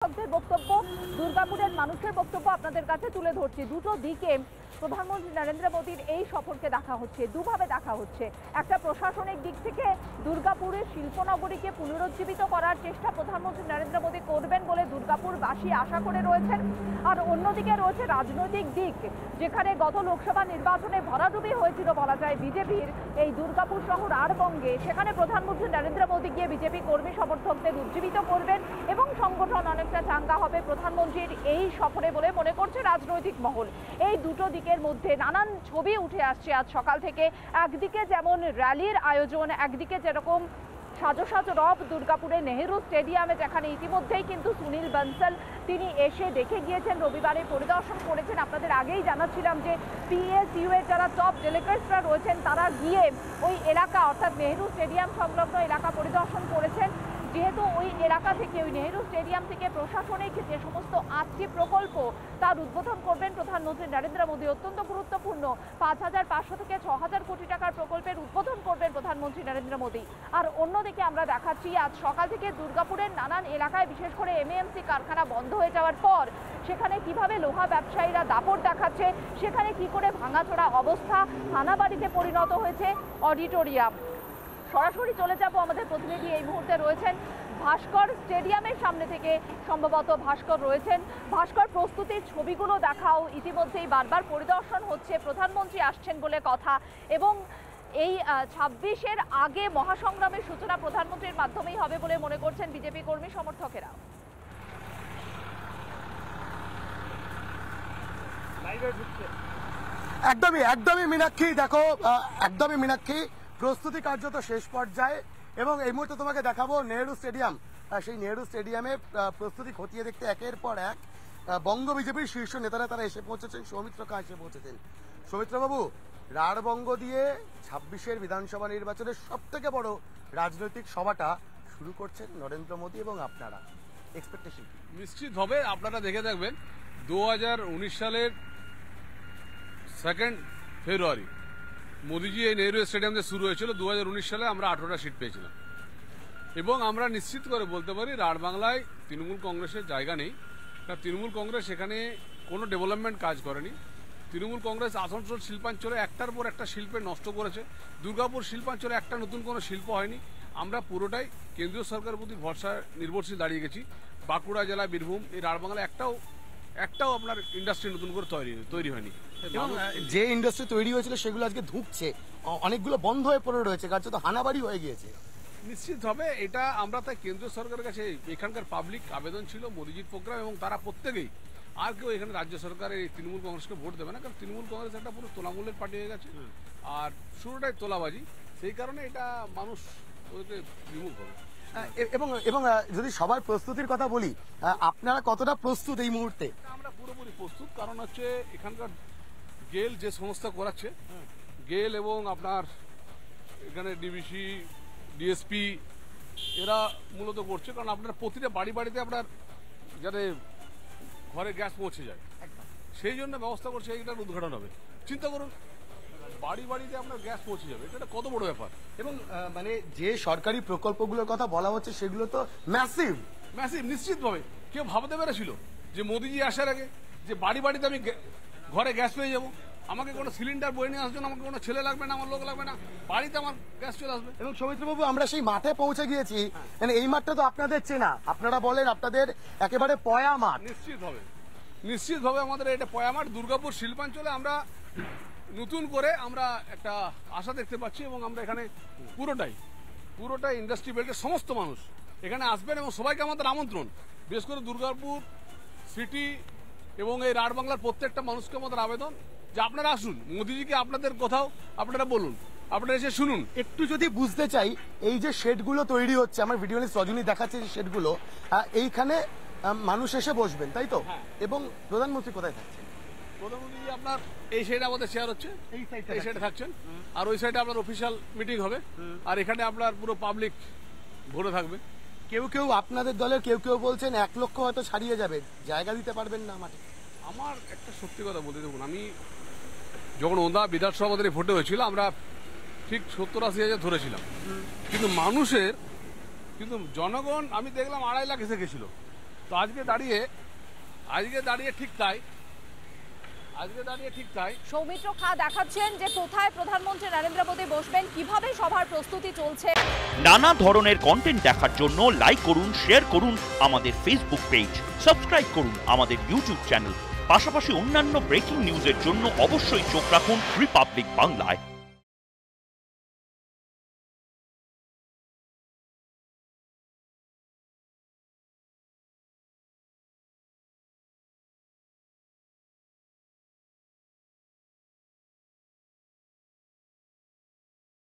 বক্তব্য, দুর্গাপুরের মানুষের বক্তব্য আপনাদের কাছে তুলে ধরছি। দুটো দিকে প্রধানমন্ত্রী নরেন্দ্র মোদীর এই সফরকে দেখা হচ্ছে, দুভাবে দেখা হচ্ছে। একটা প্রশাসনিক দিক থেকে দুর্গাপুরের শিল্পনগরীকে পুনরুজ্জীবিত করার চেষ্টা প্রধানমন্ত্রী নরেন্দ্র মোদী করবেন বলে দুর্গাপুরবাসী আশা করে রয়েছেন। আর অন্যদিকে রয়েছে রাজনৈতিক দিক, যেখানে গত লোকসভা নির্বাচনে ভরাডুবি হয়েছিল বলা যায় বিজেপির এই দুর্গাপুর সহ রাঢ়বঙ্গে। সেখানে প্রধানমন্ত্রী নরেন্দ্র মোদী গিয়ে বিজেপি কর্মী সমর্থকদের উজ্জীবিত করবেন এবং সংগঠন অনেকটা চাঙ্গা হবে প্রধানমন্ত্রীর এই সফরে বলে মনে করছে রাজনৈতিক মহল। এই দুটো দিকের মধ্যে নানান ছবি উঠে আসছে আজ সকাল থেকে। একদিকে যেমন র্যালির আয়োজন, একদিকে যেরকম সাজো সাজো রব দুর্গাপুরে নেহেরু স্টেডিয়ামে, যেখানে ইতিমধ্যেই কিন্তু সুনীল বনসল তিনি এসে দেখে গিয়েছেন, রবিবারে পরিদর্শন করেছেন। আপনাদের আগেই জানাচ্ছিলাম যে পিএসইউ এর যারা টপ ডেলিগেটসরা রয়েছেন তারা গিয়ে ওই এলাকা অর্থাৎ নেহেরু স্টেডিয়াম সংলগ্ন এলাকা পরিদর্শন করেছেন। যেহেতু ওই এলাকা থেকে, ওই নেহেরু স্টেডিয়াম থেকে প্রশাসনিক যে সমস্ত 8টি প্রকল্প তার উদ্বোধন করবেন প্রধানমন্ত্রী নরেন্দ্র মোদী। অত্যন্ত গুরুত্বপূর্ণ 5,500 থেকে 6,000 কোটি টাকার প্রকল্পের উদ্বোধন করবেন প্রধানমন্ত্রী নরেন্দ্র মোদী। আর অন্যদিকে আমরা দেখাচ্ছি আজ সকাল থেকে দুর্গাপুরের নানান এলাকায়, বিশেষ করে এমএএমসি কারখানা বন্ধ হয়ে যাওয়ার পর সেখানে কিভাবে লোহা ব্যবসায়ীরা দাপট দেখাচ্ছে, সেখানে কি করে ভাঙাচোরা অবস্থা, থানাবাড়িতে পরিণত হয়েছে অডিটোরিয়াম। সরাসরি চলে যাব, আমাদের প্রতিনিধি এই মুহূর্তে রয়েছেন ভাস্কর স্টেডিয়ামের সামনে থেকে, সম্ভবত ভাস্কর রয়েছেন। ভাস্কর, প্রস্তুতির ছবিগুলো দেখাও। ইতিমধ্যেই বারবার পরিদর্শন হচ্ছে, প্রধানমন্ত্রী আসছেন বলে কথা, এবং এই 26-এর আগে মহাসংগ্রামের সূচনা প্রধানমন্ত্রীর মাধ্যমেই হবে বলে মনে করছেন বিজেপি কর্মী সমর্থকেরা। একদমই মীনাক্ষী, দেখো একদমই মীনাক্ষী, প্রস্তুতি কার্যত শেষ পর্যায়ে। এবং এই মুহূর্তে তোমাকে দেখাবো নেহেরু স্টেডিয়াম। সেই নেহেরু স্টেডিয়ামে প্রস্তুতি খতিয়ে দেখতে একের পর এক বঙ্গ বিজেপির শীর্ষ নেতারা তারা এসে পৌঁছেছেন। সৌমিত্র খাঁ এসে পৌঁছেছেন। সৌমিত্রবাবু, রাঢ়বঙ্গ দিয়ে 26-এর বিধানসভা নির্বাচনের সব থেকে বড় রাজনৈতিক সভাটা শুরু করছেন নরেন্দ্র মোদী এবং আপনারা, এক্সপেকটেশন নিশ্চিত হবে। আপনারা দেখে থাকবেন 2019 সালের 2 ফেব্রুয়ারি মোদীজি এই নেহরু স্টেডিয়াম দিয়ে শুরু হয়েছিল। 2019 সালে আমরা 18টা সিট পেয়েছিলাম এবং আমরা নিশ্চিত করে বলতে পারি রাঢ়বাংলায় তৃণমূল কংগ্রেসের জায়গা নেই। কারণ তৃণমূল কংগ্রেস এখানে কোনো ডেভেলপমেন্ট কাজ করেনি। তৃণমূল কংগ্রেস আসানসোল শিল্পাঞ্চলে একটার পর একটা শিল্পে নষ্ট করেছে। দুর্গাপুর শিল্পাঞ্চলে একটা নতুন কোনো শিল্প হয়নি। আমরা পুরোটাই কেন্দ্রীয় সরকারের প্রতি ভরসা নির্ভরশীল দাঁড়িয়ে গেছি। বাঁকুড়া জেলা, বীরভূম, এই রাঢ়বাংলায় একটাও আপনার ইন্ডাস্ট্রি নতুন করে তৈরি হয়নি। এবং যে ইন্ডাস্ট্রি তৈরি হয়েছিল সেগুলো আজকে ধুঁকছে, অনেকগুলো বন্ধ হয়ে পড়ে রয়েছে, কার্যত হানাবাড়ি হয়ে গিয়েছে। নিশ্চিত হবে এটা। আমরা তাই কেন্দ্রীয় সরকারের কাছে এখানকার পাবলিক আবেদন ছিল মোদীজির প্রোগ্রাম, এবং তারা প্রত্যেকেই আর কেউ এখানে রাজ্য সরকারের এই তৃণমূল কংগ্রেসকে ভোট দেবে না। কারণ তৃণমূল কংগ্রেস একটা পুরো তোলামূলের পার্টি হয়ে গেছে, আর শুরুটাই তোলাবাজি। সেই কারণে এটা মানুষ ওদেরকে রিমুভ হবে। এবং যদি সবার প্রস্তুতির কথা বলি, আপনারা কতটা প্রস্তুত এই মুহূর্তে? আমরা পুরোপুরি প্রস্তুত। কারণ হচ্ছে এখানকার গেল যে সংস্থা করাচ্ছে, গেল এবং আপনার এখানে ডিবিসি, ডিএসপি, এরা মূলত করছে। কারণ আপনার প্রতিটা বাড়িতে আপনার যাতে ঘরে গ্যাস পৌঁছে যায়, সেই জন্য ব্যবস্থা করছে। এইটার উদ্ঘাটন হবে। চিন্তা করুন, বাড়িতে আপনার গ্যাস পৌঁছে যাবে, এটা কত বড় ব্যাপার। এবং মানে যে সরকারি প্রকল্পগুলোর কথা বলা হচ্ছে সেগুলো তো ম্যাসিভ। নিশ্চিতভাবে কেউ ভাবতে পেরেছিল যে মোদীজি আসার আগে যে বাড়িতে আমি ঘরে গ্যাস পেয়ে যাবো, আমাকে কোনো সিলিন্ডার বয়ে নিয়ে আসার জন্য আমাকে কোনো ছেলে লাগবে না, আমার লোক লাগবে না, বাড়িতে আমার গ্যাস চলে আসবে। এবং সৌমিত্রবাবু, আমরা সেই মাঠে পৌঁছে গিয়েছি। মানে এই মাঠটা তো আপনাদের চেনা, আপনারা বলেন আপনাদের একেবারে পয়া মাঠ। নিশ্চিতভাবে আমাদের এটা পয়া মাঠ। দুর্গাপুর শিল্পাঞ্চলে আমরা নতুন করে আমরা একটা আশা দেখতে পাচ্ছি, এবং আমরা এখানে পুরোটাই ইন্ডাস্ট্রি বেল্টের সমস্ত মানুষ এখানে আসবেন, এবং সবাইকে আমাদের আমন্ত্রণ। বিশেষ করে দুর্গাপুর সিটি এবং এই রাঢ়বাংলার প্রত্যেকটা মানুষকে আমাদের আবেদন যে আপনারা আসুন, মোদীজিকে আপনাদের কোথাও আপনারা বলুন, আপনারা এসে শুনুন। একটু যদি বুঝতে চাই, এই যে শেডগুলো তৈরি হচ্ছে, আমার ভিডিও রজনী দেখাচ্ছে যে শেডগুলো, এইখানে মানুষ এসে বসবেন, তাই তো? এবং প্রধানমন্ত্রী কোথায় থাকছেন? প্রধানমন্ত্রী আপনার এই সাইডে আমাদের শেয়ার হচ্ছে, এই সাইডে থাকছেন, আর ওই সাইডে আপনার অফিসিয়াল মিটিং হবে, আর এখানে আপনার পুরো পাবলিক ভরে থাকবে। কেউ আপনাদের দলের কেউ বলছেন 1 লক্ষ হয়তো ছাড়িয়ে যাবে, জায়গা দিতে পারবেন না মাঠে। আমার একটা সত্যি কথা বলতে দেখুন, আমি যখন ওদা বিধানসভা আমাদের ভোটে হয়েছিল আমরা ঠিক 70-80 হাজার ধরেছিলাম, কিন্তু জনগণ আমি দেখলাম 2.5 লাখ এসে গেছিল। তো আজকে দাঁড়িয়ে ঠিক তাই সৌমিত্র খা দেখাচ্ছেন যে কোথায় প্রধানমন্ত্রী নরেন্দ্র মোদী বসবেন, কিভাবে সভার প্রস্তুতি চলছে। নানা ধরনের কন্টেন্ট দেখার জন্য লাইক করুন, শেয়ার করুন আমাদের ফেসবুক পেজ, সাবস্ক্রাইব করুন আমাদের ইউটিউব চ্যানেল। পাশাপাশি অন্যান্য ব্রেকিং নিউজের জন্য অবশ্যই চোখ রাখুন রিপাবলিক বাংলায়।